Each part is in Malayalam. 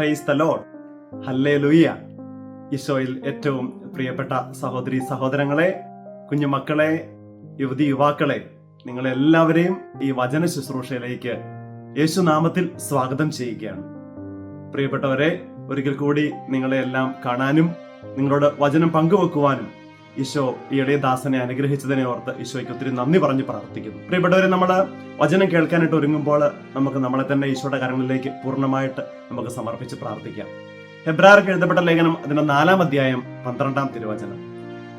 Praise the Lord. ഹല്ലേലൂയ. ഈശോയിൽ ഏറ്റവും പ്രിയപ്പെട്ട സഹോദരി സഹോദരങ്ങളെ, കുഞ്ഞുമക്കളെ, യുവതി യുവാക്കളെ, നിങ്ങളെല്ലാവരെയും ഈ വചന ശുശ്രൂഷയിലേക്ക് യേശുനാമത്തിൽ സ്വാഗതം ചെയ്യുകയാണ്. പ്രിയപ്പെട്ടവരെ, ഒരിക്കൽ കൂടി നിങ്ങളെ എല്ലാം കാണാനും നിങ്ങളോട് വചനം പങ്കുവെക്കുവാനും ഈശോ ഈ ഇടയദാസനെ അനുഗ്രഹിച്ചതിനെ ഓർത്ത് ഈശോയ്ക്ക് ഒത്തിരി നന്ദി പറഞ്ഞ് പ്രാർത്ഥിക്കുന്നു. പ്രിയപ്പെട്ടവരെ, നമ്മൾ വചനം കേൾക്കാനായിട്ട് ഒരുങ്ങുമ്പോൾ നമുക്ക് നമ്മളെ തന്നെ ഈശോയുടെ കരങ്ങളിലേക്ക് പൂർണ്ണമായിട്ട് നമുക്ക് സമർപ്പിച്ച് പ്രാർത്ഥിക്കാം. ഹെബ്രായർക്ക് എഴുതപ്പെട്ട ലേഖനം അതിന്റെ 4-ാം അധ്യായം 12-ാം തിരുവചനം.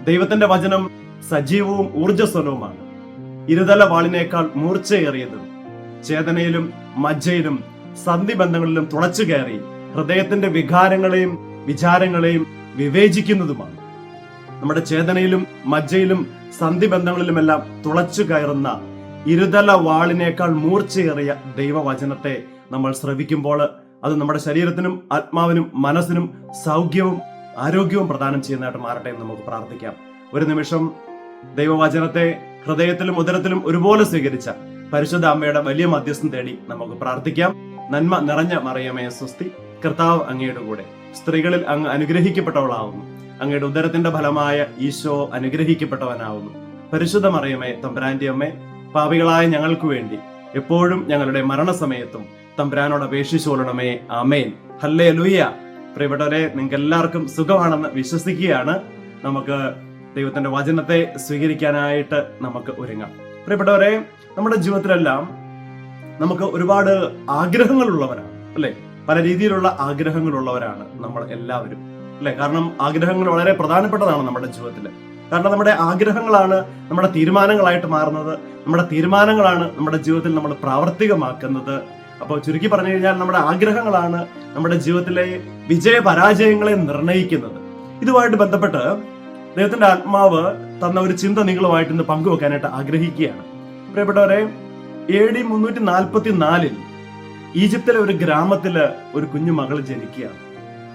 ദൈവത്തിന്റെ വചനം സജീവവും ഊർജ്ജസ്വലവുമാണ്, ഇരുതല വാളിനേക്കാൾ മൂർച്ചയേറിയതും, ചേതനയിലും മജ്ജയിലും സന്ധിബന്ധങ്ങളിലും തുളച്ചു കയറി ഹൃദയത്തിന്റെ വികാരങ്ങളെയും വിചാരങ്ങളെയും വിവേചിക്കുന്നതുമാണ്. നമ്മുടെ ചേതനയിലും മജ്ജയിലും സന്ധിബന്ധങ്ങളിലുമെല്ലാം തുളച്ചു കയറുന്ന ഇരുതല വാളിനേക്കാൾ മൂർച്ചയേറിയ ദൈവവചനത്തെ നമ്മൾ ശ്രവിക്കുമ്പോൾ അത് നമ്മുടെ ശരീരത്തിനും ആത്മാവിനും മനസ്സിനും സൗഖ്യവും ആരോഗ്യവും പ്രദാനം ചെയ്യുന്നതായിട്ട് മാറട്ടെ എന്ന് നമുക്ക് പ്രാർത്ഥിക്കാം. ഒരു നിമിഷം ദൈവവചനത്തെ ഹൃദയത്തിലും ഉദരത്തിലും ഒരുപോലെ സ്വീകരിച്ച പരിശുദ്ധ അമ്മയുടെ വലിയ മധ്യസ്ഥം തേടി നമുക്ക് പ്രാർത്ഥിക്കാം. നന്മ നിറഞ്ഞ മറിയമേ സ്വസ്തി, കർത്താവ് അങ്ങയുടെ കൂടെ, സ്ത്രീകളിൽ അങ്ങ് അനുഗ്രഹിക്കപ്പെട്ടവളാവുന്നു, അങ്ങയുടെ ഉദരത്തിന്റെ ഫലമായ ഈശോ അനുഗ്രഹിക്കപ്പെട്ടവനാവുന്നു. പരിശുദ്ധ മറിയമേ തമ്പുരാന്റെ അമ്മേ, പാപികളായ ഞങ്ങൾക്ക് വേണ്ടി എപ്പോഴും ഞങ്ങളുടെ മരണസമയത്തും തമ്പുരാനോട് അപേക്ഷിച്ചോളണമേ. ആമേൻ. ഹല്ലേലൂയ. പ്രിയപ്പെട്ടവരെ, നിങ്ങൾക്ക് എല്ലാവർക്കും സുഖമാണെന്ന് വിശ്വസിക്കുകയാണ്. നമുക്ക് ദൈവത്തിന്റെ വചനത്തെ സ്വീകരിക്കാനായിട്ട് നമുക്ക് ഒരുങ്ങാം. പ്രിയപ്പെട്ടവരെ, നമ്മുടെ ജീവിതത്തിലെല്ലാം നമുക്ക് ഒരുപാട് ആഗ്രഹങ്ങളുള്ളവരാണ്, അല്ലെ? പല രീതിയിലുള്ള ആഗ്രഹങ്ങളുള്ളവരാണ് നമ്മൾ എല്ലാവരും, അല്ലെ? കാരണം ആഗ്രഹങ്ങൾ വളരെ പ്രധാനപ്പെട്ടതാണ് നമ്മുടെ ജീവിതത്തിൽ. കാരണം നമ്മുടെ ആഗ്രഹങ്ങളാണ് നമ്മുടെ തീരുമാനങ്ങളായിട്ട് മാറുന്നത്, നമ്മുടെ തീരുമാനങ്ങളാണ് നമ്മുടെ ജീവിതത്തിൽ നമ്മൾ പ്രാവർത്തികമാക്കുന്നത്. അപ്പോൾ ചുരുക്കി പറഞ്ഞു കഴിഞ്ഞാൽ നമ്മുടെ ആഗ്രഹങ്ങളാണ് നമ്മുടെ ജീവിതത്തിലെ വിജയപരാജയങ്ങളെ നിർണ്ണയിക്കുന്നത്. ഇതുമായിട്ട് ബന്ധപ്പെട്ട് ദൈവത്തിന്റെ ആത്മാവ് തന്ന ഒരു ചിന്ത നിങ്ങളുമായിട്ട് ഇന്ന് പങ്കുവെക്കാനായിട്ട് ആഗ്രഹിക്കുകയാണ്. പ്രിയപ്പെട്ടവരെ, AD 344 ഈജിപ്തിലെ ഒരു ഗ്രാമത്തില് ഒരു കുഞ്ഞു മകൾ ജനിക്കുകയാണ്.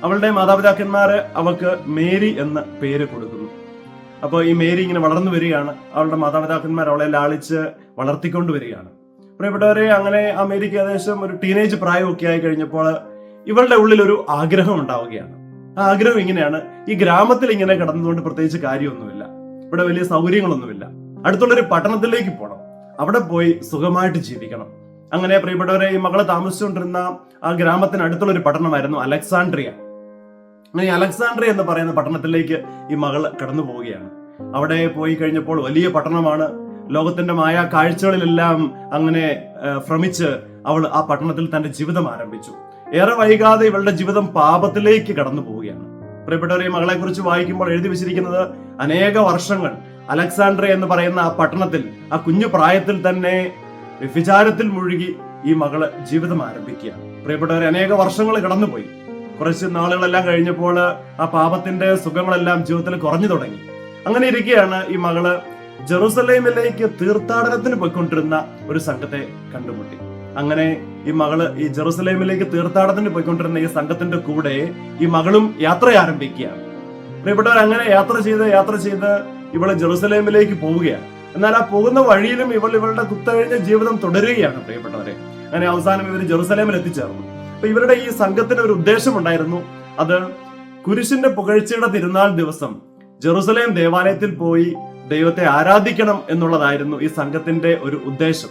അവളുടെ മാതാപിതാക്കന്മാര് അവൾക്ക് മേരി എന്ന പേര് കൊടുക്കുന്നു. അപ്പോൾ ഈ മേരി ഇങ്ങനെ വളർന്നു വരികയാണ്. അവളുടെ മാതാപിതാക്കന്മാർ അവളെ ലാളിച്ച് വളർത്തിക്കൊണ്ടുവരികയാണ്. പ്രിയപ്പെട്ടവരെ, അങ്ങനെ ആ മേരിക്ക് ഏകദേശം ഒരു ടീനേജ് പ്രായമൊക്കെ ആയി കഴിഞ്ഞപ്പോൾ ഇവളുടെ ഉള്ളിൽ ഒരു ആഗ്രഹം ഉണ്ടാവുകയാണ്. ആ ആഗ്രഹം ഇങ്ങനെയാണ്: ഈ ഗ്രാമത്തിൽ ഇങ്ങനെ കിടന്നുകൊണ്ട് പ്രത്യേകിച്ച് കാര്യമൊന്നുമില്ല, ഇവിടെ വലിയ സൗകര്യങ്ങളൊന്നുമില്ല, അടുത്തുള്ളൊരു പട്ടണത്തിലേക്ക് പോകണം, അവിടെ പോയി സുഖമായിട്ട് ജീവിക്കണം. അങ്ങനെ പ്രിയപ്പെട്ടവരെ, ഈ മകളെ താമസിച്ചുകൊണ്ടിരുന്ന ആ ഗ്രാമത്തിന് അടുത്തുള്ള ഒരു പട്ടണമായിരുന്നു അലക്സാൻഡ്രിയ. അങ്ങനെ അലക്സാൻഡ്രിയ എന്ന് പറയുന്ന പട്ടണത്തിലേക്ക് ഈ മകൾ കടന്നു പോവുകയാണ്. അവിടെ പോയി കഴിഞ്ഞപ്പോൾ വലിയ പട്ടണമാണ്. ലോകത്തിന്റെ മായ കാഴ്ചകളിലെല്ലാം അങ്ങനെ ഭ്രമിച്ച് അവൾ ആ പട്ടണത്തിൽ തന്റെ ജീവിതം ആരംഭിച്ചു. ഏറെ വൈകാതെ ഇവളുടെ ജീവിതം പാപത്തിലേക്ക് കടന്നു പോവുകയാണ്. പ്രിയപ്പെട്ടവരെ, മകളെ കുറിച്ച് വായിക്കുമ്പോൾ എഴുതി വെച്ചിരിക്കുന്നത് അനേക വർഷങ്ങൾ അലക്സാൻഡ്രിയ എന്ന് പറയുന്ന ആ പട്ടണത്തിൽ ആ കുഞ്ഞു പ്രായത്തിൽ തന്നെ വ്യഭിചാരത്തിൽ മുഴുകി ഈ മകള് ജീവിതം ആരംഭിക്കുകയാണ്. പ്രിയപ്പെട്ടവരെ, അനേക വർഷങ്ങൾ കടന്നുപോയി. കുറച്ച് നാളുകളെല്ലാം കഴിഞ്ഞപ്പോൾ ആ പാപത്തിന്റെ സുഖങ്ങളെല്ലാം ജീവിതത്തിൽ കുറഞ്ഞു തുടങ്ങി. അങ്ങനെ ഇരിക്കുകയാണ് ഈ മകള് ജെറുസലേമിലേക്ക് തീർത്ഥാടനത്തിന് പോയിക്കൊണ്ടിരുന്ന ഒരു സംഘത്തെ കണ്ടുമുട്ടി. അങ്ങനെ ഈ മകള് ഈ ജെറുസലേമിലേക്ക് തീർത്ഥാടനത്തിന് പോയിക്കൊണ്ടിരുന്ന ഈ സംഘത്തിന്റെ കൂടെ ഈ മകളും യാത്ര ആരംഭിക്കുകയാണ്. പ്രിയപ്പെട്ടവർ, അങ്ങനെ യാത്ര ചെയ്ത് ഇവള് ജെറുസലേമിലേക്ക് പോവുകയാണ്. എന്നാൽ ആ പോകുന്ന വഴിയിലും ഇവളുടെ കുത്തഴിഞ്ഞ ജീവിതം തുടരുകയാണ്. പ്രിയപ്പെട്ടവരെ, അങ്ങനെ അവസാനം ഇവർ ജെറുസലേമിൽ എത്തിച്ചേർന്നു. അപ്പൊ ഇവരുടെ ഈ സംഘത്തിന് ഒരു ഉദ്ദേശമുണ്ടായിരുന്നു. അത് കുരിശിന്റെ പുകഴ്ചയുടെ തിരുനാൾ ദിവസം ജെറുസലേം ദേവാലയത്തിൽ പോയി ദൈവത്തെ ആരാധിക്കണം എന്നുള്ളതായിരുന്നു ഈ സംഘത്തിന്റെ ഒരു ഉദ്ദേശം.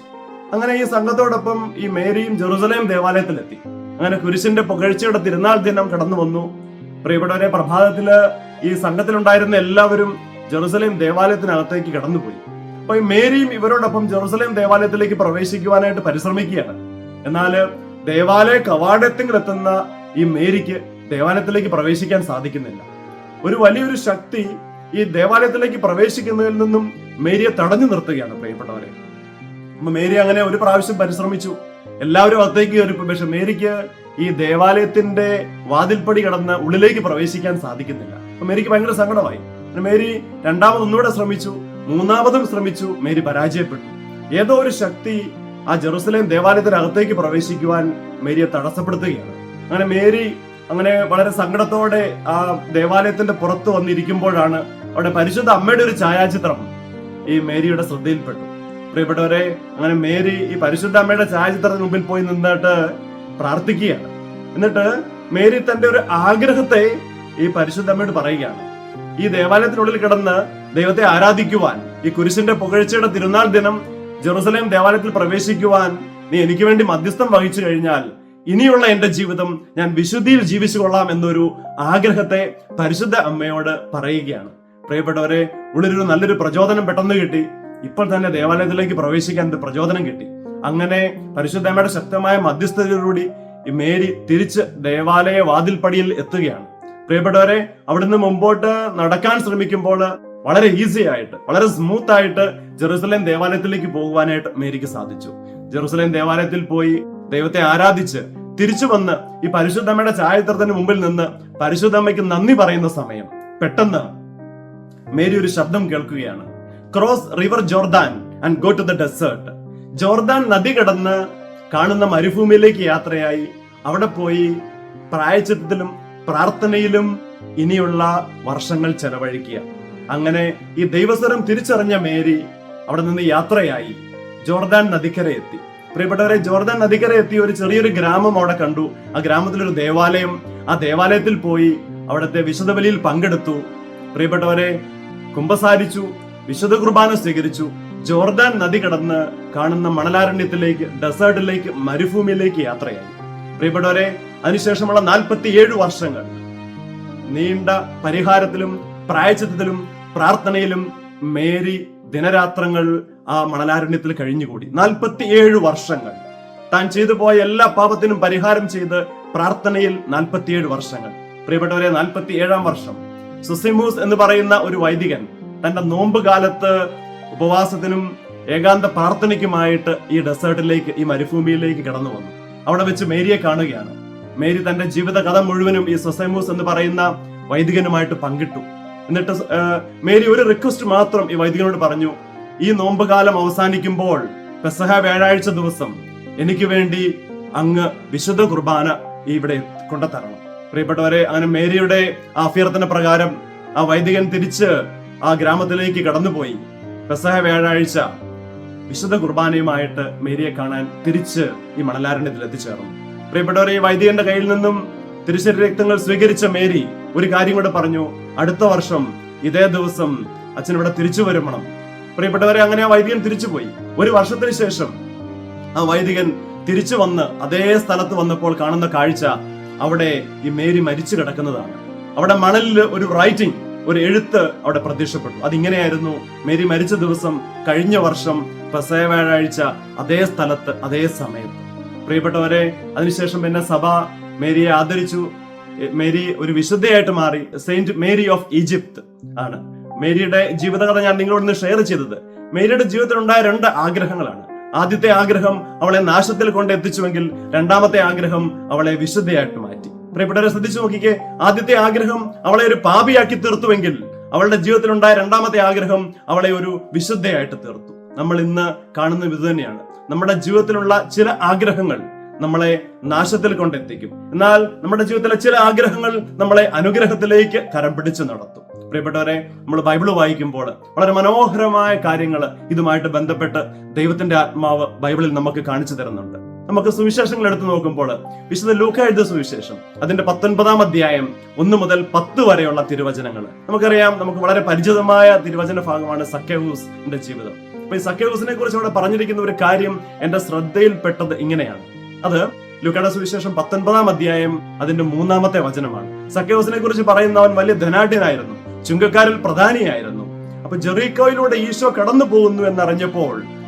അങ്ങനെ ഈ സംഘത്തോടൊപ്പം ഈ മേരിയും ജെറുസലേം ദേവാലയത്തിലെത്തി. അങ്ങനെ കുരിശിന്റെ പുകഴ്ചയുടെ തിരുനാൾ ദിനം കടന്നു വന്നു. പ്രിയപ്പെട്ടവരെ, പ്രഭാതത്തില് ഈ സംഘത്തിലുണ്ടായിരുന്ന എല്ലാവരും ജെറുസലേം ദേവാലയത്തിനകത്തേക്ക് കടന്നുപോയി. അപ്പൊ ഈ മേരിയും ഇവരോടൊപ്പം ജെറുസലേം ദേവാലയത്തിലേക്ക് പ്രവേശിക്കുവാനായിട്ട് പരിശ്രമിക്കുകയാണ്. എന്നാൽ ദേവാലയ കവാടത്തിലെത്തുന്ന ഈ മേരിക്ക് ദേവാലയത്തിലേക്ക് പ്രവേശിക്കാൻ സാധിക്കുന്നില്ല. ഒരു വലിയൊരു ശക്തി ഈ ദേവാലയത്തിലേക്ക് പ്രവേശിക്കുന്നതിൽ നിന്നും മേരിയെ തടഞ്ഞു നിർത്തുകയാണ്. പ്രിയപ്പെട്ടവരെ, മേരി അങ്ങനെ ഒരു പ്രാവശ്യം പരിശ്രമിച്ചു, എല്ലാവരും അകത്തേക്ക് കയറിപ്പോ. പക്ഷെ മേരിക്ക് ഈ ദേവാലയത്തിന്റെ വാതിൽപ്പടി കടന്ന് ഉള്ളിലേക്ക് പ്രവേശിക്കാൻ സാധിക്കുന്നില്ല. അപ്പൊ മേരിക്ക് ഭയങ്കര സങ്കടമായി. മേരി ഒന്നുകൂടെ ശ്രമിച്ചു, മൂന്നാമതും ശ്രമിച്ചു. മേരി പരാജയപ്പെട്ടു. ഏതോ ഒരു ശക്തി ആ ജെറുസലേം ദേവാലയത്തിനകത്തേക്ക് പ്രവേശിക്കുവാൻ മേരിയെ തടസ്സപ്പെടുത്തുകയാണ്. അങ്ങനെ മേരി വളരെ സങ്കടത്തോടെ ആ ദേവാലയത്തിന്റെ പുറത്ത് വന്നിരിക്കുമ്പോഴാണ് അവിടെ പരിശുദ്ധ അമ്മയുടെ ഒരു ഛായാചിത്രം ഈ മേരിയുടെ ശ്രദ്ധയിൽപ്പെട്ടു. പ്രിയപ്പെട്ടവരെ, അങ്ങനെ മേരി ഈ പരിശുദ്ധ അമ്മയുടെ ഛായാചിത്രത്തിന് മുമ്പിൽ പോയി നിന്നിട്ട് പ്രാർത്ഥിക്കുകയാണ്. എന്നിട്ട് മേരി തന്റെ ഒരു ആഗ്രഹത്തെ ഈ പരിശുദ്ധമ്മയോട് പറയുകയാണ്. ഈ ദേവാലയത്തിനുള്ളിൽ കിടന്ന് ദൈവത്തെ ആരാധിക്കുവാൻ, ഈ കുരിശിന്റെ പുകഴ്ചയുടെ തിരുനാൾ ദിനം ജെറുസലേം ദേവാലയത്തിൽ പ്രവേശിക്കുവാൻ നീ എനിക്ക് വേണ്ടി മധ്യസ്ഥം വഹിച്ചു കഴിഞ്ഞാൽ ഇനിയുള്ള എന്റെ ജീവിതം ഞാൻ വിശുദ്ധിയിൽ ജീവിച്ചു കൊള്ളാം എന്നൊരു ആഗ്രഹത്തെ പരിശുദ്ധ അമ്മയോട് പറയുകയാണ്. പ്രിയപ്പെട്ടവരെ, ഉള്ളിലൊരു നല്ലൊരു പ്രചോദനം പെട്ടെന്ന് കിട്ടി. ഇപ്പോൾ തന്നെ ദേവാലയത്തിലേക്ക് പ്രവേശിക്കാൻ ഒരു പ്രചോദനം കിട്ടി. അങ്ങനെ പരിശുദ്ധ അമ്മയുടെ ശക്തമായ മധ്യസ്ഥതയോടുകൂടി ഈ മേരി തിരിച്ച് ദേവാലയ വാതിൽപ്പടിയിൽ എത്തുകയാണ്. പ്രിയപ്പെട്ടവരെ, അവിടുന്ന് മുമ്പോട്ട് നടക്കാൻ ശ്രമിക്കുമ്പോൾ വളരെ ഈസി ആയിട്ട്, വളരെ സ്മൂത്ത് ആയിട്ട് ജെറുസലേം ദേവാലയത്തിലേക്ക് പോകുവാനായിട്ട് മേരിക്ക് സാധിച്ചു. ജെറുസലേം ദേവാലയത്തിൽ പോയി ദൈവത്തെ ആരാധിച്ച് തിരിച്ചു വന്ന് ഈ പരിശുദ്ധമ്മയുടെ ഛായാചിത്രത്തിന് മുമ്പിൽ നിന്ന് പരിശുദ്ധമ്മയ്ക്ക് നന്ദി പറയുന്ന സമയം പെട്ടെന്ന് മേരി ഒരു ശബ്ദം കേൾക്കുകയാണ്. Cross river Jordan and go to the desert. Jordan നദി കടന്ന് കാണുന്ന മരുഭൂമിയിലേക്ക് യാത്രയായി അവിടെ പോയി പ്രായശ്ചിത്തത്തിലും പ്രാർത്ഥനയിലും ഇനിയുള്ള വർഷങ്ങൾ ചെലവഴിക്കുക. അങ്ങനെ ഈ ദൈവസ്വരം തിരിച്ചറിഞ്ഞ മേരി അവിടെ നിന്ന് യാത്രയായി ജോർദാൻ നദിക്കര എത്തി. പ്രിയപ്പെട്ടവരെ, ജോർദാൻ നദിക്കര എത്തി ഒരു ചെറിയൊരു ഗ്രാമം അവിടെ കണ്ടു. ആ ഗ്രാമത്തിലൊരു ദേവാലയം. ആ ദേവാലയത്തിൽ പോയി അവിടുത്തെ വിശുദ്ധ ബലിയിൽ പങ്കെടുത്തു. പ്രിയപ്പെട്ടവരെ, കുമ്പസാരിച്ചു, വിശുദ്ധ കുർബാന സ്വീകരിച്ചു. ജോർദാൻ നദി കടന്ന് കാണുന്ന മണലാരണ്യത്തിലേക്ക്, ഡെസേർട്ടിലേക്ക്, മരുഭൂമിയിലേക്ക് യാത്രയായി. പ്രിയപ്പെട്ടവരെ, അതിനുശേഷമുള്ള 47 വർഷങ്ങൾ നീണ്ട പരിഹാരത്തിലും പ്രായശ്ചിത്തത്തിലും പ്രാർത്ഥനയിലും മേരി ദിനരാത്രങ്ങൾ ആ മണലാരണ്യത്തിൽ കഴിഞ്ഞുകൂടി. 47 വർഷങ്ങൾ താൻ ചെയ്തു പോയ എല്ലാ പാപത്തിനും പരിഹാരം ചെയ്ത് പ്രാർത്ഥനയിൽ 47 വർഷങ്ങൾ. പ്രിയപ്പെട്ടവരെ, 47-ാം വർഷം സുസിമൂസ് എന്ന് പറയുന്ന ഒരു വൈദികൻ തന്റെ നോമ്പ് കാലത്ത് ഉപവാസത്തിനും ഏകാന്ത പ്രാർത്ഥനയ്ക്കുമായിട്ട് ഈ ഡെസേർട്ടിലേക്ക്, ഈ മരുഭൂമിയിലേക്ക് കടന്നു വന്നു. അവിടെ വെച്ച് മേരിയെ കാണുകയാണ്. മേരി തന്റെ ജീവിത കഥ മുഴുവനും ഈ സുസൈമൂസ് എന്ന് പറയുന്ന വൈദികനുമായിട്ട് പങ്കിട്ടു. എന്നിട്ട് മേരി ഒരു റിക്വസ്റ്റ് മാത്രം ഈ വൈദികനോട് പറഞ്ഞു. ഈ നോമ്പ് കാലം അവസാനിക്കുമ്പോൾ പെസഹ വ്യാഴാഴ്ച ദിവസം എനിക്ക് വേണ്ടി അങ്ങ് വിശുദ്ധ കുർബാന ഇവിടെ കൊണ്ടുതരണം. പ്രിയപ്പെട്ടവരെ, അങ്ങനെ മേരിയുടെ ആ അഭ്യർത്ഥന പ്രകാരം ആ വൈദികൻ തിരിച്ച് ആ ഗ്രാമത്തിലേക്ക് കടന്നുപോയി. പെസഹ വ്യാഴാഴ്ച വിശുദ്ധ കുർബാനയുമായിട്ട് മേരിയെ കാണാൻ തിരിച്ച് ഈ മണലാരണ്യത്തിൽ എത്തിച്ചേർന്നു. പ്രിയപ്പെട്ടവരെ, ഈ വൈദികന്റെ കയ്യിൽ നിന്നും തിരുശരീര രക്തങ്ങൾ സ്വീകരിച്ച മേരി ഒരു കാര്യം കൂടെ പറഞ്ഞു. അടുത്ത വർഷം ഇതേ ദിവസം അച്ഛൻ ഇവിടെ തിരിച്ചു വരുമണം. പ്രിയപ്പെട്ടവരെ, അങ്ങനെ ആ വൈദികൻ തിരിച്ചുപോയി. ഒരു വർഷത്തിന് ശേഷം ആ വൈദികൻ തിരിച്ചു വന്ന് അതേ സ്ഥലത്ത് വന്നപ്പോൾ കാണുന്ന കാഴ്ച അവിടെ ഈ മേരി മരിച്ചു കിടക്കുന്നതാണ്. അവിടെ മണലിൽ ഒരു റൈറ്റിംഗ്, ഒരു എഴുത്ത് അവിടെ പ്രത്യക്ഷപ്പെട്ടു. അതിങ്ങനെയായിരുന്നു: മേരി മരിച്ച ദിവസം കഴിഞ്ഞ വർഷം പെസഹ വ്യാഴാഴ്ച അതേ സ്ഥലത്ത് അതേ സമയത്ത്. പ്രിയപ്പെട്ടവരെ, അതിനുശേഷം പിന്നെ സഭ മേരിയെ ആദരിച്ചു. മേരി ഒരു വിശുദ്ധയായിട്ട് മാറി. സെയിന്റ് മേരി ഓഫ് ഈജിപ്ത് ആണ്. മേരിയുടെ ജീവിതകഥ ഞാൻ നിങ്ങളോട് ഷെയർ ചെയ്തത്. മേരിയുടെ ജീവിതത്തിൽ ഉണ്ടായ 2 ആഗ്രഹങ്ങളാണ്. ആദ്യത്തെ ആഗ്രഹം അവളെ നാശത്തിൽ കൊണ്ടെത്തിച്ചുവെങ്കിൽ രണ്ടാമത്തെ ആഗ്രഹം അവളെ വിശുദ്ധയായിട്ട് മാറ്റി. പ്രിയപ്പെട്ടവരെ, ശ്രദ്ധിച്ചു നോക്കിക്കേ. ആദ്യത്തെ ആഗ്രഹം അവളെ ഒരു പാപിയാക്കി തീർത്തുവെങ്കിൽ അവളുടെ ജീവിതത്തിൽ ഉണ്ടായ രണ്ടാമത്തെ ആഗ്രഹം അവളെ ഒരു വിശുദ്ധയായിട്ട് തീർത്തു. നമ്മൾ ഇന്ന് കാണുന്ന ഇത് തന്നെയാണ്. നമ്മുടെ ജീവിതത്തിലുള്ള ചില ആഗ്രഹങ്ങൾ നമ്മളെ നാശത്തിൽ കൊണ്ടെത്തിക്കും. എന്നാൽ നമ്മുടെ ജീവിതത്തിലെ ചില ആഗ്രഹങ്ങൾ നമ്മളെ അനുഗ്രഹത്തിലേക്ക് കരം പിടിച്ച് നടത്തും. പ്രിയപ്പെട്ടവരെ, നമ്മൾ ബൈബിള് വായിക്കുമ്പോൾ വളരെ മനോഹരമായ കാര്യങ്ങൾ ഇതുമായിട്ട് ബന്ധപ്പെട്ട് ദൈവത്തിന്റെ ആത്മാവ് ബൈബിളിൽ നമുക്ക് കാണിച്ചു തരുന്നുണ്ട്. നമുക്ക് സുവിശേഷങ്ങൾ എടുത്തു നോക്കുമ്പോൾ വിശുദ്ധ ലൂക്കാ എഴുതിയ സുവിശേഷം അതിന്റെ 19-ാം അധ്യായം 1 മുതൽ 10 വരെയുള്ള തിരുവചനങ്ങൾ നമുക്കറിയാം. നമുക്ക് വളരെ പരിചിതമായ തിരുവചന ഭാഗമാണ് സക്കേവൂസിന്റെ ജീവിതം. അപ്പൊ ഈ സക്കേവൂസിനെ കുറിച്ച് അവിടെ പറഞ്ഞിരിക്കുന്ന ഒരു കാര്യം എന്റെ ശ്രദ്ധയിൽപ്പെട്ടത് ഇങ്ങനെയാണ്. അത് ലൂക്കായുടെ സുവിശേഷം 19-ാം അധ്യായം അതിന്റെ 3-ാമത്തെ വചനമാണ്. സക്കേവൂസിനെ കുറിച്ച് പറയുന്നവൻ വലിയ ധനാഢ്യനായിരുന്നു, ചുങ്കക്കാരിൽ പ്രധാനിയായിരുന്നു. അപ്പൊ ജെറീക്കോയിലൂടെ ഈശോ കടന്നു പോകുന്നു എന്നറിഞ്ഞപ്പോൾ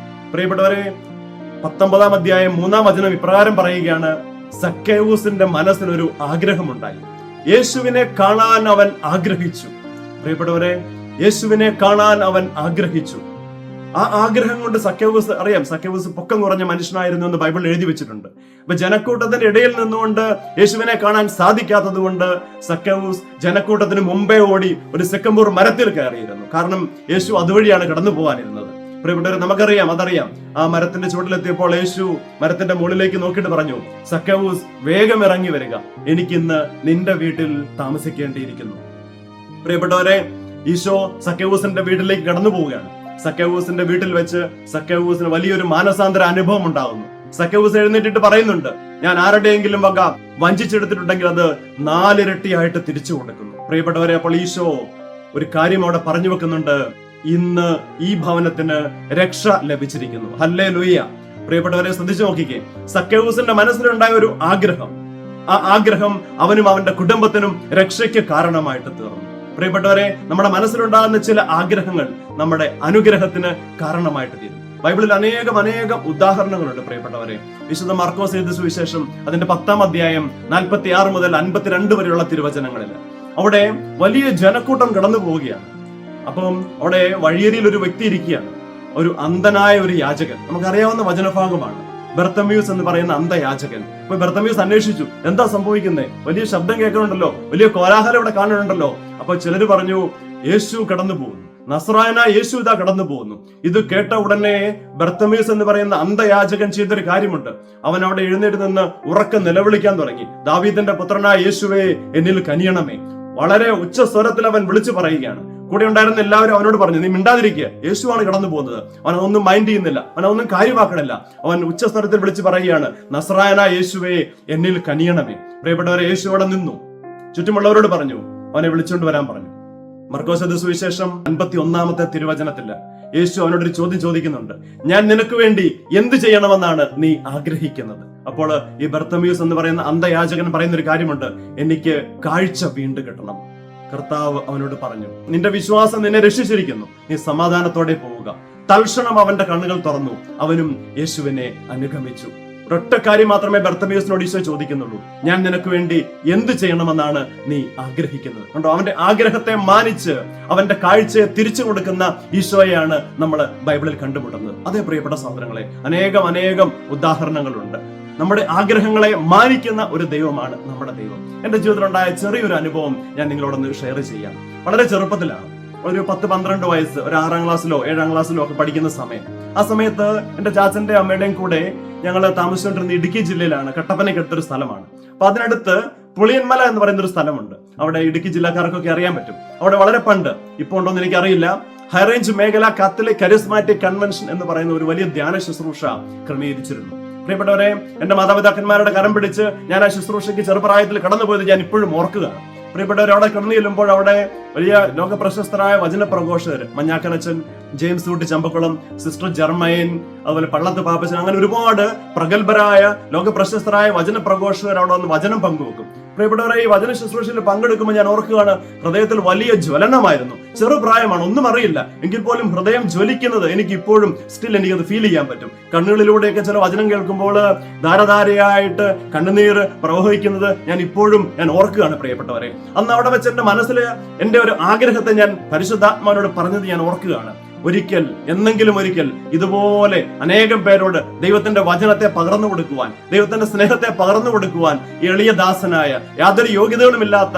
പ്രിയപ്പെട്ടവരെ, 19-ാം അധ്യായം 3-ാം വചനം ഇപ്രകാരം പറയുകയാണ്: സക്കേവൂസിന്റെ മനസ്സിനൊരു ആഗ്രഹമുണ്ടായി. യേശുവിനെ കാണാൻ അവൻ ആഗ്രഹിച്ചു. പ്രിയപ്പെട്ടവരെ, യേശുവിനെ കാണാൻ അവൻ ആഗ്രഹിച്ചു. ആ ആഗ്രഹം കൊണ്ട് സക്കേവൂസ്, അറിയാം, സക്കേവൂസ് പൊക്കം കുറഞ്ഞ മനുഷ്യനായിരുന്നു എന്ന് ബൈബിളിൽ എഴുതി വെച്ചിട്ടുണ്ട്. അപ്പൊ ജനക്കൂട്ടത്തിന്റെ ഇടയിൽ നിന്നുകൊണ്ട് യേശുവിനെ കാണാൻ സാധിക്കാത്തത് കൊണ്ട് സക്കേവൂസ് ജനക്കൂട്ടത്തിന് മുമ്പേ ഓടി ഒരു സിക്കമ്പൂർ മരത്തിൽ കയറിയിരുന്നു. കാരണം യേശു അതുവഴിയാണ് കടന്നു പോകാനിരുന്നത്. പ്രിയപ്പെട്ടവരെ, നമുക്കറിയാം, അതറിയാം. ആ മരത്തിന്റെ ചുവട്ടിലെത്തിയപ്പോൾ യേശു മരത്തിന്റെ മുകളിലേക്ക് നോക്കിയിട്ട് പറഞ്ഞു: സക്കേവൂസ്, വേഗം ഇറങ്ങി വരിക, എനിക്കിന്ന് നിന്റെ വീട്ടിൽ താമസിക്കേണ്ടിയിരിക്കുന്നു. പ്രിയപ്പെട്ടവരെ, ഈശോ സക്കേവൂസിന്റെ വീട്ടിലേക്ക് കടന്നു പോവുകയാണ്. സക്കേവൂസിന്റെ വീട്ടിൽ വെച്ച് സക്കേവൂസിന് വലിയൊരു മാനസാന്തര അനുഭവം ഉണ്ടാകുന്നു. സക്കേവൂസ് എഴുന്നേറ്റിട്ട് പറയുന്നുണ്ട്: ഞാൻ ആരുടെയെങ്കിലും വക വഞ്ചിച്ചെടുത്തിട്ടുണ്ടെങ്കിൽ അത് 4 ഇരട്ടിയായിട്ട് തിരിച്ചു കൊടുക്കുന്നു. പ്രിയപ്പെട്ടവരെ, അപ്പോൾ ഈശോ ഒരു കാര്യം അവിടെ പറഞ്ഞു വെക്കുന്നുണ്ട്. ഇന്ന് ഈ ഭവനത്തിന് രക്ഷ ലഭിച്ചിരിക്കുന്നു. ഹല്ലേലൂയ. പ്രിയപ്പെട്ടവരെ, ശ്രദ്ധിച്ചു നോക്കിക്കേ. സക്കേവൂസിന്റെ മനസ്സിലുണ്ടായ ഒരു ആഗ്രഹം, ആ ആഗ്രഹം അവനും അവന്റെ കുടുംബത്തിനും രക്ഷയ്ക്ക് കാരണമായിട്ട് തീർന്നു. പ്രിയപ്പെട്ടവരെ, നമ്മുടെ മനസ്സിലുണ്ടാകുന്ന ചില ആഗ്രഹങ്ങൾ നമ്മുടെ അനുഗ്രഹത്തിന് കാരണമായിട്ട് തീരും. ബൈബിളിൽ അനേകം ഉദാഹരണങ്ങളുണ്ട്. പ്രിയപ്പെട്ടവരെ, വിശുദ്ധ മാർക്കോസ് എഴുതിയ സുവിശേഷം അതിന്റെ 10-ാം അധ്യായം 46 മുതൽ 52 വരെയുള്ള തിരുവചനങ്ങളിൽ അവിടെ വലിയ ജനക്കൂട്ടം കടന്നു പോവുകയാണ്. അപ്പം അവിടെ വഴിയരിയിൽ ഒരു വ്യക്തി ഇരിക്കുകയാണ്, ഒരു അന്ധനായ ഒരു യാചകൻ. നമുക്കറിയാവുന്ന വചനഭാഗമാണ്, ബർത്തമ്യൂസ് എന്ന് പറയുന്ന അന്ധയാചകൻ. അപ്പൊ ബർത്തമ്യൂസ് അന്വേഷിച്ചു, എന്താ സംഭവിക്കുന്നത്? വലിയ ശബ്ദം കേൾക്കുന്നുണ്ടല്ലോ, വലിയ കോലാഹലം ഇവിടെ കാണുന്നുണ്ടല്ലോ. അപ്പൊ ചിലര് പറഞ്ഞു, യേശു കടന്നു പോകുന്നു, നസ്രായനായ യേശു ഇതാ കടന്നു പോകുന്നു. ഇത് കേട്ട ഉടനെ ബർത്തമ്യൂസ് എന്ന് പറയുന്ന അന്ധയാചകൻ ചെയ്തൊരു കാര്യമുണ്ട്. അവൻ അവിടെ എഴുന്നേറ്റ് നിന്ന് ഉറക്കെ നിലവിളിക്കാൻ തുടങ്ങി, ദാവീദിന്റെ പുത്രനായ യേശുവേ, എന്നിൽ കനിയണമേ. വളരെ ഉച്ച സ്വരത്തിൽ അവൻ വിളിച്ചു പറയുകയാണ്. കൂടെ ഉണ്ടായിരുന്ന എല്ലാവരും അവനോട് പറഞ്ഞു, നീ മിണ്ടാതിരിക്കുക, യേശുവാണ് കടന്നു പോകുന്നത്. അവൻ അതൊന്നും മൈൻഡ് ചെയ്യുന്നില്ല, അവനൊന്നും കാര്യമാക്കണില്ല. അവൻ ഉച്ചസ്വരത്തിൽ വിളിച്ചു പറയുകയാണ്, നസ്രായനായ യേശുവേ, എന്നിൽ കനിയണമേ. പ്രിയപ്പെട്ടവരെ, യേശു അവിടെ നിന്നു, ചുറ്റുമുള്ളവരോട് പറഞ്ഞു, അവനെ വിളിച്ചുകൊണ്ട് വരാൻ പറഞ്ഞു. മർക്കോസ് സുവിശേഷം 51-ാമത്തെ തിരുവചനത്തില് യേശു അവനോടൊരു ചോദ്യം ചോദിക്കുന്നുണ്ട്, ഞാൻ നിനക്ക് വേണ്ടി എന്ത് ചെയ്യണമെന്നാണ് നീ ആഗ്രഹിക്കുന്നത്? അപ്പോൾ ഈ ബർത്തമ്യൂസ് എന്ന് പറയുന്ന അന്ധയാചകൻ പറയുന്ന ഒരു കാര്യമുണ്ട്, എനിക്ക് കാഴ്ച വീണ്ടും കിട്ടണം. കർത്താവ് അവനോട് പറഞ്ഞു, നിന്റെ വിശ്വാസം നിന്നെ രക്ഷിച്ചിരിക്കുന്നു, നീ സമാധാനത്തോടെ പോവുക. തൽക്ഷണം അവന്റെ കണ്ണുകൾ തുറന്നു, അവനും യേശുവിനെ അനുഗമിച്ചു. ഒരൊറ്റ കാര്യം മാത്രമേ ബർത്തമ്യൂസിനോട് ഈശോ ചോദിക്കുന്നുള്ളൂ, ഞാൻ നിനക്ക് വേണ്ടി എന്ത് ചെയ്യണമെന്നാണ് നീ ആഗ്രഹിക്കുന്നത്? കണ്ടോ, അവന്റെ ആഗ്രഹത്തെ മാനിച്ച് അവന്റെ കാഴ്ചയെ തിരിച്ചു കൊടുക്കുന്ന ഈശോയെയാണ് നമ്മൾ ബൈബിളിൽ കണ്ടുമുട്ടുന്നത്. അതേ പ്രിയപ്പെട്ട സഹോദരങ്ങളെ, അനേകം ഉദാഹരണങ്ങളുണ്ട്. നമ്മുടെ ആഗ്രഹങ്ങളെ മാനിക്കുന്ന ഒരു ദൈവമാണ് നമ്മുടെ ദൈവം. എന്റെ ജീവിതത്തിലുണ്ടായ ചെറിയൊരു അനുഭവം ഞാൻ നിങ്ങളോടൊന്ന് ഷെയർ ചെയ്യാം. വളരെ ചെറുപ്പത്തിലാണ്, ഒരു 10-12 വയസ്സ്, ഒരു 6-ാം ക്ലാസ്സിലോ 7-ാം ക്ലാസ്സിലോ ഒക്കെ പഠിക്കുന്ന സമയം. ആ സമയത്ത് എന്റെ ചാച്ചന്റെ അമ്മയുടെയും കൂടെ ഞങ്ങൾ താമസിച്ചുകൊണ്ടിരുന്ന ഇടുക്കി ജില്ലയിലാണ്, കട്ടപ്പനയ്ക്കടുത്തൊരു സ്ഥലമാണ്. അപ്പൊ അതിനടുത്ത് പുളിയന്മല എന്ന് പറയുന്ന ഒരു സ്ഥലമുണ്ട്. അവിടെ ഇടുക്കി ജില്ലക്കാർക്കൊക്കെ അറിയാൻ പറ്റും. അവിടെ വളരെ പണ്ട്, ഇപ്പോൾ ഉണ്ടോന്ന് എനിക്കറിയില്ല, ഹൈറേഞ്ച് മേഖല കാത്തലിക് കരിസ്മാറ്റിക് കൺവെൻഷൻ എന്ന് പറയുന്ന ഒരു വലിയ ധ്യാന ശുശ്രൂഷ ക്രമീകരിച്ചിരുന്നു. പ്രിയപ്പെട്ടവരെ, എന്റെ മാതാപിതാക്കന്മാരുടെ കരം പിടിച്ച് ഞാൻ ആ ശുശ്രൂഷയ്ക്ക് ചെറുപ്രായത്തിൽ കടന്നുപോയത് ഞാൻ ഇപ്പോഴും ഓർക്കുകയാണ്. പ്രിയപ്പെട്ടവർ, അവിടെ കടന്നു ചെല്ലുമ്പോൾ അവിടെ വലിയ ലോക പ്രശസ്തരായ വചന പ്രഘോഷകർ, മഞ്ഞാക്കനച്ചൻ, ജെയിംസ് ഊട്ടി ചമ്പക്കുളം, സിസ്റ്റർ ജർമൈൻ, അതുപോലെ പള്ളത്ത് പാപ്പച്ചൻ, അങ്ങനെ ഒരുപാട് പ്രഗത്ഭരായ ലോക പ്രശസ്തരായ വചന പ്രഘോഷകർ അവിടെ വന്ന് വചനം പങ്കുവെക്കും. പ്രിയപ്പെട്ടവരെ, ഈ വചന ശുശ്രൂഷയിൽ പങ്കെടുക്കുമ്പോൾ ഞാൻ ഓർക്കുകയാണ്, ഹൃദയത്തിൽ വലിയ ജ്വലനമായിരുന്നു. ചെറുപ്രായമാണ്, ഒന്നും അറിയില്ല, എങ്കിൽ പോലും ഹൃദയം ജ്വലിക്കുന്നത് എനിക്ക് ഇപ്പോഴും എനിക്കത് ഫീൽ ചെയ്യാൻ പറ്റും. കണ്ണുകളിലൂടെയൊക്കെ ചില വചനം കേൾക്കുമ്പോൾ ധാരധാരയായിട്ട് കണ്ണുനീർ പ്രവഹിക്കുന്നത് ഞാൻ ഓർക്കുകയാണ്. പ്രിയപ്പെട്ടവരെ, അന്ന് അവിടെ വെച്ച് എന്റെ മനസ്സിൽ എന്റെ ഒരു ആഗ്രഹത്തെ ഞാൻ പരിശുദ്ധാത്മാവിനോട് പറഞ്ഞത് ഞാൻ ഓർക്കുകയാണ്. എന്നെങ്കിലും ഒരിക്കൽ ഇതുപോലെ അനേകം പേരോട് ദൈവത്തിന്റെ വചനത്തെ പകർന്നു കൊടുക്കുവാൻ, ദൈവത്തിന്റെ സ്നേഹത്തെ പകർന്നു കൊടുക്കുവാൻ എളിയ ദാസനായ, യാതൊരു യോഗ്യതകളുമില്ലാത്ത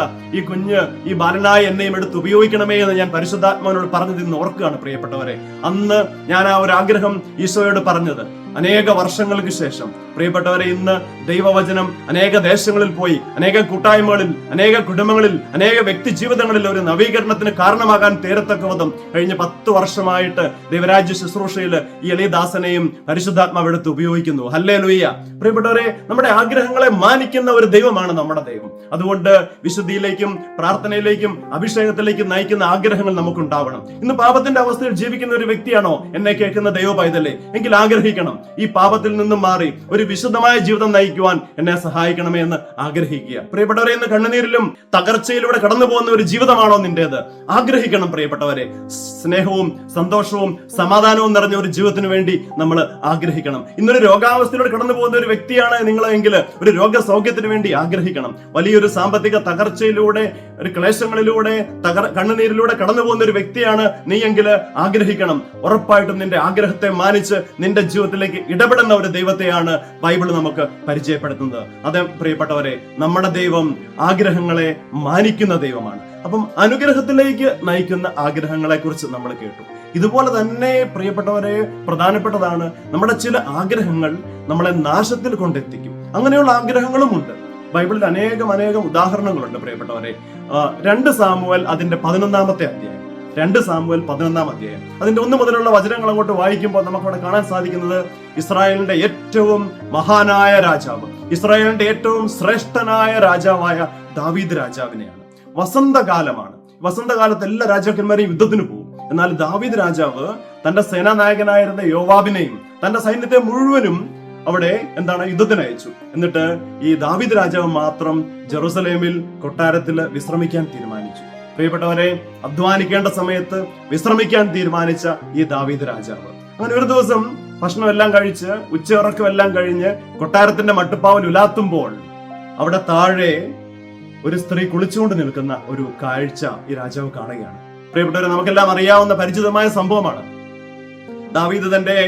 ഈ ബാലനായ എന്നെയും എടുത്ത് ഉപയോഗിക്കണമേ എന്ന് ഞാൻ പരിശുദ്ധാത്മാവിനോട് പറഞ്ഞത് ഇന്ന് ഓർക്കുകയാണ്. പ്രിയപ്പെട്ടവരെ, അന്ന് ഞാൻ ആ ഒരു ആഗ്രഹം ഈശോയോട് പറഞ്ഞത് അനേക വർഷങ്ങൾക്ക് ശേഷം. പ്രിയപ്പെട്ടവരെ, ഇന്ന് ദൈവവചനം അനേക ദേശങ്ങളിൽ പോയി, അനേക കൂട്ടായ്മകളിൽ, അനേക കുടുംബങ്ങളിൽ, അനേക വ്യക്തി ജീവിതങ്ങളിൽ ഒരു നവീകരണത്തിന് കാരണമാകാൻ തീരത്തക്കവധം കഴിഞ്ഞ 10 വർഷമായിട്ട് ദൈവരാജ്യ ശുശ്രൂഷയിൽ ഈ എളിയദാസനെയും പരിശുദ്ധാത്മാവെടുത്ത് ഉപയോഗിക്കുന്നു. ഹല്ലേലൂയ. പ്രിയപ്പെട്ടവരെ, നമ്മുടെ ആഗ്രഹങ്ങളെ മാനിക്കുന്ന ഒരു ദൈവമാണ് നമ്മുടെ ദൈവം. അതുകൊണ്ട് വിശുദ്ധിയിലേക്കും പ്രാർത്ഥനയിലേക്കും അഭിഷേകത്തിലേക്കും നയിക്കുന്ന ആഗ്രഹങ്ങൾ നമുക്കുണ്ടാവണം. ഇന്ന് പാപത്തിന്റെ അവസ്ഥയിൽ ജീവിക്കുന്ന ഒരു വ്യക്തിയാണോ എന്നെ കേൾക്കുന്ന ദൈവ പൈതലേ? എങ്കിൽ ആഗ്രഹിക്കണം, ഈ പാപത്തിൽ നിന്നും മാറി ഒരു വിശുദ്ധമായ ജീവിതം നയിക്കുവാൻ എന്നെ സഹായിക്കണമേ എന്ന് ആഗ്രഹിക്കുക. പ്രിയപ്പെട്ടവരെ, ഇന്ന് കണ്ണുനീരിലും തകർച്ചയിലൂടെ കടന്നു പോകുന്ന ഒരു ജീവിതമാണോ നിന്റേത്? ആഗ്രഹിക്കണം. പ്രിയപ്പെട്ടവരെ, സ്നേഹവും സന്തോഷവും സമാധാനവും നിറഞ്ഞ ഒരു ജീവിതത്തിന് വേണ്ടി നമ്മൾ ആഗ്രഹിക്കണം. ഇന്നൊരു രോഗാവസ്ഥയിലൂടെ കടന്നു പോകുന്ന ഒരു വ്യക്തിയാണ് നിങ്ങളെങ്കിൽ ഒരു രോഗസൗഖ്യത്തിന് വേണ്ടി ആഗ്രഹിക്കണം. വലിയൊരു സാമ്പത്തിക തകർച്ചയിലൂടെ, ഒരു ക്ലേശങ്ങളിലൂടെ, കണ്ണുനീരിലൂടെ കടന്നു പോകുന്ന ഒരു വ്യക്തിയാണ് നീ എങ്കിൽ ആഗ്രഹിക്കണം. ഉറപ്പായിട്ടും നിന്റെ ആഗ്രഹത്തെ മാനിച്ച് നിന്റെ ജീവിതത്തിലേക്ക് ഇടപെടുന്ന ഒരു ദൈവത്തെയാണ് ബൈബിൾ നമുക്ക് പരിചയപ്പെടുത്തുന്നത്. അതെ പ്രിയപ്പെട്ടവരെ, നമ്മുടെ ദൈവം ആഗ്രഹങ്ങളെ മാനിക്കുന്ന ദൈവമാണ്. അപ്പം അനുഗ്രഹത്തിലേക്ക് നയിക്കുന്ന ആഗ്രഹങ്ങളെ കുറിച്ച് നമ്മൾ കേട്ടു. ഇതുപോലെ തന്നെ പ്രിയപ്പെട്ടവരെ, പ്രധാനപ്പെട്ടതാണ് നമ്മുടെ ചില ആഗ്രഹങ്ങൾ നമ്മളെ നാശത്തിൽ കൊണ്ടെത്തിക്കും. അങ്ങനെയുള്ള ആഗ്രഹങ്ങളും ഉണ്ട്. ബൈബിളിൽ അനേകം ഉദാഹരണങ്ങളുണ്ട്. പ്രിയപ്പെട്ടവരെ, 2 സാമുവേൽ അതിന്റെ 11-ാമത്തെ അധ്യായം, 2 സാമുവേൽ 11-ാം അധ്യായം അതിന്റെ 1 മുതലുള്ള വചനങ്ങൾ അങ്ങോട്ട് വായിക്കുമ്പോൾ നമുക്കവിടെ കാണാൻ സാധിക്കുന്നത് ഇസ്രായേലിന്റെ ഏറ്റവും മഹാനായ രാജാവ്, ഇസ്രായേലിന്റെ ഏറ്റവും ശ്രേഷ്ഠനായ രാജാവായ ദാവീദ് രാജാവിനെയാണ്. വസന്തകാലമാണ്. വസന്തകാലത്ത് എല്ലാ രാജാക്കന്മാരെയും യുദ്ധത്തിന് പോകും. എന്നാൽ ദാവീദ് രാജാവ് തന്റെ സേനാനായകനായിരുന്ന യോവാബിനെയും തന്റെ സൈന്യത്തെ മുഴുവനും അവിടെ യുദ്ധത്തിന് അയച്ചു. എന്നിട്ട് ഈ ദാവീദ് രാജാവ് മാത്രം ജെറുസലേമിൽ കൊട്ടാരത്തിൽ വിശ്രമിക്കാൻ തീരുമാനിച്ചു. പ്രിയപ്പെട്ടവരെ, അധ്വാനിക്കേണ്ട സമയത്ത് വിശ്രമിക്കാൻ തീരുമാനിച്ച ഈ ദാവീദ് രാജാവ് അങ്ങനെ ഒരു ദിവസം ഭക്ഷണമെല്ലാം കഴിച്ച് ഉച്ചയുറക്കമെല്ലാം കഴിഞ്ഞ് കൊട്ടാരത്തിന്റെ മട്ടുപ്പാവിൽ ഉലാത്തുമ്പോൾ അവിടെ താഴെ ഒരു സ്ത്രീ കുളിച്ചുകൊണ്ട് നിൽക്കുന്ന ഒരു കാഴ്ച ഈ രാജാവ് കാണുകയാണ്. പ്രിയപ്പെട്ടവരെ, നമുക്കെല്ലാം അറിയാവുന്ന പരിചിതമായ സംഭവമാണ്. ദാവീദ് തന്റെ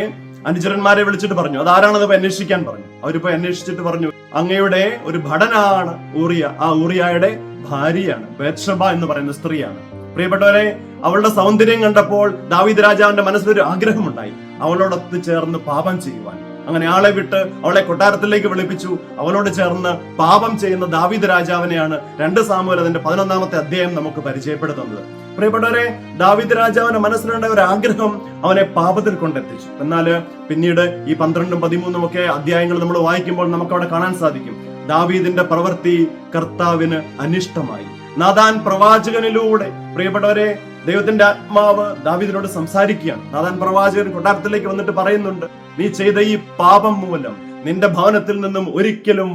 അനുചരന്മാരെ വിളിച്ചിട്ട് പറഞ്ഞു, അതാരാണെന്ന് അന്വേഷിക്കാൻ പറഞ്ഞു. അവരിപ്പോ അന്വേഷിച്ചിട്ട് പറഞ്ഞു, അങ്ങയുടെ ഒരു ഭടനാണ് ഊറിയ. ആ ഊറിയയുടെ ഭാര്യയാണ് ബത്ശബ എന്ന് പറയുന്ന സ്ത്രീയാണ്. പ്രിയപ്പെട്ടവരെ, അവളുടെ സൗന്ദര്യം കണ്ടപ്പോൾ ദാവീദ് രാജാവിന്റെ മനസ്സിലൊരു ആഗ്രഹമുണ്ടായി, അവളോടൊത്ത് ചേർന്ന് പാപം ചെയ്യുവാൻ. അങ്ങനെ ആളെ വിട്ട് അവളെ കൊട്ടാരത്തിലേക്ക് വിളിപ്പിച്ചു. അവളോട് ചേർന്ന് പാപം ചെയ്യുന്ന ദാവീദ് രാജാവിനെയാണ് 2 സാമുവേൽ അതിന്റെ 11-ാമത്തെ അധ്യായം നമുക്ക് പരിചയപ്പെടുത്തുന്നത്. പ്രിയപ്പെട്ടവരെ, ദാവീദ് രാജാവിന്റെ മനസ്സിലുണ്ടായ ഒരു ആഗ്രഹം അവനെ പാപത്തിൽ കൊണ്ടെത്തിച്ചു. എന്നാല് പിന്നീട് ഈ 12-ഉം 13-ഉം ഒക്കെ അധ്യായങ്ങൾ നമ്മൾ വായിക്കുമ്പോൾ നമുക്ക് അവിടെ കാണാൻ സാധിക്കും, ദാവീദിന്റെ പ്രവൃത്തി കർത്താവിന് അനിഷ്ടമായി. നാഥാൻ പ്രവാചകനിലൂടെ, പ്രിയപ്പെട്ടവരെ, ദൈവത്തിന്റെ ആത്മാവ് ദാവീദിനോട് സംസാരിക്കുകയാണ്. നാഥാൻ പ്രവാചകൻ കൊട്ടാരത്തിലേക്ക് വന്നിട്ട് പറയുന്നുണ്ട്, നീ ചെയ്ത ഈ പാപം മൂലം നിന്റെ ഭവനത്തിൽ നിന്നും ഒരിക്കലും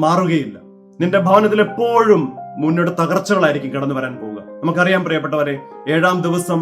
മാറുകയില്ല. നിന്റെ ഭവനത്തിൽ എപ്പോഴും മുന്നോട്ട് തകർച്ചകളായിരിക്കും കടന്നു വരാൻ പോവുക. നമുക്കറിയാം പ്രിയപ്പെട്ടവരെ, 7-ാം ദിവസം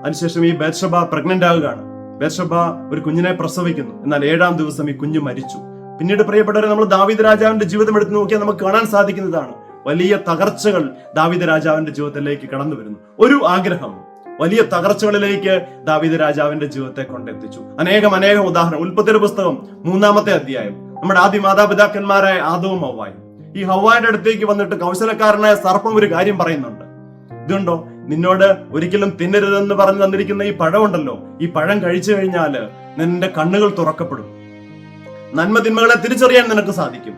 അതിനുശേഷം ഈ ബത്ശബ പ്രഗ്നന്റ് ആവുകയാണ്. ബത്ശബ ഒരു കുഞ്ഞിനെ പ്രസവിക്കുന്നു. എന്നാൽ 7-ാം ദിവസം ഈ കുഞ്ഞ് മരിച്ചു. പിന്നീട് പ്രിയപ്പെട്ടവരെ, നമ്മൾ ദാവീദ് രാജാവിന്റെ ജീവിതം എടുത്തു നോക്കിയാൽ നമുക്ക് കാണാൻ സാധിക്കുന്നതാണ്, വലിയ തകർച്ചകൾ ദാവീദ് രാജാവിന്റെ ജീവിതത്തിലേക്ക് കടന്നു വരുന്നു. ഒരു ആഗ്രഹം വലിയ തകർച്ചകളിലേക്ക് ദാവീദ് രാജാവിന്റെ ജീവിതത്തെ കൊണ്ടെത്തിച്ചു. അനേകം ഉദാഹരണം. ഉൽപ്പത്തിയുടെ പുസ്തകം 3-ാമത്തെ അധ്യായം, നമ്മുടെ ആദ്യ മാതാപിതാക്കന്മാരായ ആദവും ഹവ്വായും. ഈ ഹവ്വായുടെ അടുത്തേക്ക് വന്നിട്ട് കൗശലക്കാരനായ സർപ്പം ഒരു കാര്യം പറയുന്നുണ്ട്. ഇതുണ്ടോ, നിന്നോട് ഒരിക്കലും തിന്നരുതെന്ന് പറഞ്ഞു തന്നിരിക്കുന്ന ഈ പഴമുണ്ടല്ലോ, ഈ പഴം കഴിച്ചു കഴിഞ്ഞാല് നിന്റെ കണ്ണുകൾ തുറക്കപ്പെടും, നന്മ തിന്മകളെ തിരിച്ചറിയാൻ നിനക്ക് സാധിക്കും.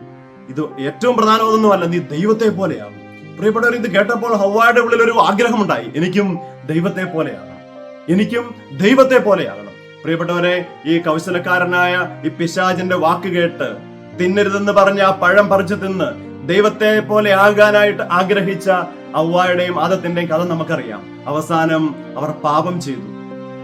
ഇത് ഏറ്റവും പ്രധാനമൊന്നുമല്ല, നീ ദൈവത്തെ പോലെയാകും. പ്രിയപ്പെട്ടവർ, ഇത് കേട്ടപ്പോൾ ഹവ്വായുടെ ഉള്ളിൽ ഒരു ആഗ്രഹമുണ്ടായി, എനിക്കും ദൈവത്തെ പോലെയാകണം, എനിക്കും ദൈവത്തെ പോലെയാകണം. പ്രിയപ്പെട്ടവരെ, ഈ കൗശലക്കാരനായ ഈ പിശാചിന്റെ വാക്ക് കേട്ട് തിന്നരുതെന്ന് പറഞ്ഞ ആ പഴം പറിച്ചു തിന്ന് ദൈവത്തെ പോലെ ആകാനായിട്ട് ആഗ്രഹിച്ച ഹവ്വായുടെയും ആദത്തിന്റെയും കഥ നമുക്കറിയാം. അവസാനം അവർ പാപം ചെയ്തു.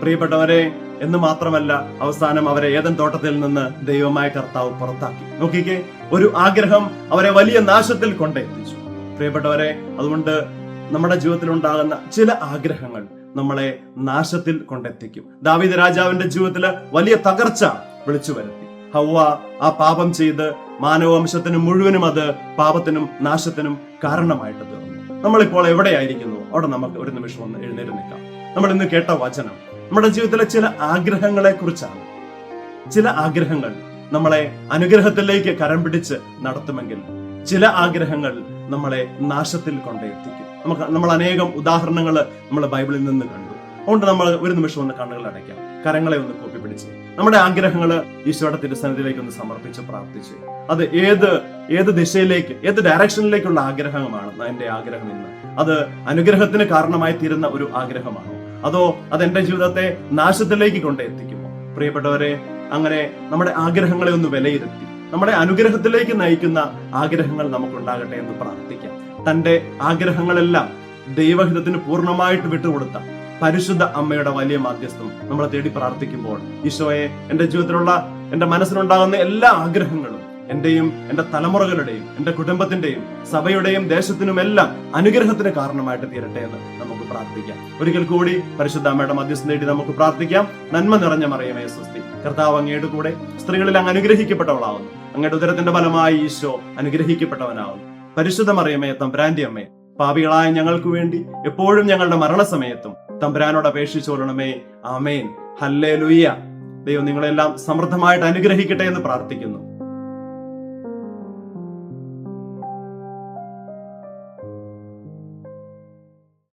പ്രിയപ്പെട്ടവരെ, എന്ന് മാത്രമല്ല, അവസാനം അവരെ ഏദൻ തോട്ടത്തിൽ നിന്ന് ദൈവമായ കർത്താവ് പുറത്താക്കി. നോക്കിക്കേ, ഒരു ആഗ്രഹം അവരെ വലിയ നാശത്തിൽ കൊണ്ടെത്തിച്ചു. പ്രിയപ്പെട്ടവരെ, അതുകൊണ്ട് നമ്മുടെ ജീവിതത്തിൽ ഉണ്ടാകുന്ന ചില ആഗ്രഹങ്ങൾ നമ്മളെ നാശത്തിൽ കൊണ്ടെത്തിക്കും. ദാവീദ് രാജാവിന്റെ ജീവിതത്തിൽ വലിയ തകർച്ച വിളിച്ചു വരുത്തി. ഹവ്വ ആ പാപം ചെയ്ത് മാനവവംശത്തിന് മുഴുവനും അത് പാപത്തിനും നാശത്തിനും കാരണമായിട്ട് തീർന്നു. നമ്മളിപ്പോൾ എവിടെയായിരിക്കുന്നു അവിടെ നമുക്ക് ഒരു നിമിഷം ഒന്ന് എഴുന്നേറ്റ് നിൽക്കാം. നമ്മൾ ഇന്ന് കേട്ട വചനം നമ്മുടെ ജീവിതത്തിലെ ചില ആഗ്രഹങ്ങളെ കുറിച്ചാണ്. ചില ആഗ്രഹങ്ങൾ നമ്മളെ അനുഗ്രഹത്തിലേക്ക് കരം പിടിച്ച് നടത്തുമെങ്കിൽ ചില ആഗ്രഹങ്ങൾ നമ്മളെ നാശത്തിൽ കൊണ്ടെത്തിക്കും. നമ്മൾ അനേകം ഉദാഹരണങ്ങൾ നമ്മൾ ബൈബിളിൽ നിന്ന് കണ്ടു. അതുകൊണ്ട് നമ്മൾ ഒരു നിമിഷം ഒന്ന് കണ്ണുകൾ അടയ്ക്കാം, കരങ്ങളെ ഒന്ന് കൂപ്പി പിടിച്ച് നമ്മുടെ ആഗ്രഹങ്ങൾ ഈശോയുടെ തിരുസന്നിധിയിലേക്ക് ഒന്ന് സമർപ്പിച്ച് പ്രാർത്ഥിച്ച്, അത് ഏത് ദിശയിലേക്ക്, ഏത് ഡയറക്ഷനിലേക്കുള്ള ആഗ്രഹമാണ് എന്റെ ആഗ്രഹം എന്ന്? അത് അനുഗ്രഹത്തിന് കാരണമായി തീരുന്ന ഒരു ആഗ്രഹമാണോ, അതോ അതെന്റെ ജീവിതത്തെ നാശത്തിലേക്ക് കൊണ്ടെത്തിക്കുമോ? പ്രിയപ്പെട്ടവരെ, അങ്ങനെ നമ്മുടെ ആഗ്രഹങ്ങളെ ഒന്ന് വിലയിരുത്തി നമ്മുടെ അനുഗ്രഹത്തിലേക്ക് നയിക്കുന്ന ആഗ്രഹങ്ങൾ നമുക്കുണ്ടാകട്ടെ എന്ന് പ്രാർത്ഥിക്കാം. തന്റെ ആഗ്രഹങ്ങളെല്ലാം ദൈവഹിതത്തിന് പൂർണ്ണമായിട്ട് വിട്ടുകൊടുത്ത പരിശുദ്ധ അമ്മയുടെ വലിയ മാധ്യസ്ഥം നമ്മളെ തേടി പ്രാർത്ഥിക്കുമ്പോൾ, ഈശോയെ, എന്റെ ജീവിതത്തിലുള്ള എന്റെ മനസ്സിലുണ്ടാകുന്ന എല്ലാ ആഗ്രഹങ്ങളും എന്റെയും എന്റെ തലമുറകളുടെയും എന്റെ കുടുംബത്തിന്റെയും സഭയുടെയും ദേശത്തിനുമെല്ലാം അനുഗ്രഹത്തിന് കാരണമായിട്ട് തീരട്ടെ എന്ന് നമുക്ക് പ്രാർത്ഥിക്കാം. ഒരിക്കൽ കൂടി പരിശുദ്ധ അമ്മയുടെ മധ്യസ്ഥം തേടി നമുക്ക് പ്രാർത്ഥിക്കാം. നന്മ നിറഞ്ഞ മറിയമേ സ്വസ്തി, കർത്താവ് അങ്ങയുടെ കൂടെ സ്ത്രീകളിൽ അങ്ങ് അനുഗ്രഹിക്കപ്പെട്ടവളാവുന്നു. അങ്ങയുടെ ഉദരത്തിന്റെ ഫലമായി ഈശോ അനുഗ്രഹിക്കപ്പെട്ടവനാവുന്നു. പരിശുദ്ധ മറിയമേ, തമ്പുരാന്റെ അമ്മേ, പാപികളായ ഞങ്ങൾക്ക് വേണ്ടി എപ്പോഴും ഞങ്ങളുടെ മരണസമയത്തും തമ്പുരാനോട് അപേക്ഷിച്ചോളണമേ. ആമേൻ. ഹല്ലേലൂയ. ദൈവം നിങ്ങളെല്ലാം സമൃദ്ധമായിട്ട് അനുഗ്രഹിക്കട്ടെ എന്ന് പ്രാർത്ഥിക്കുന്നു.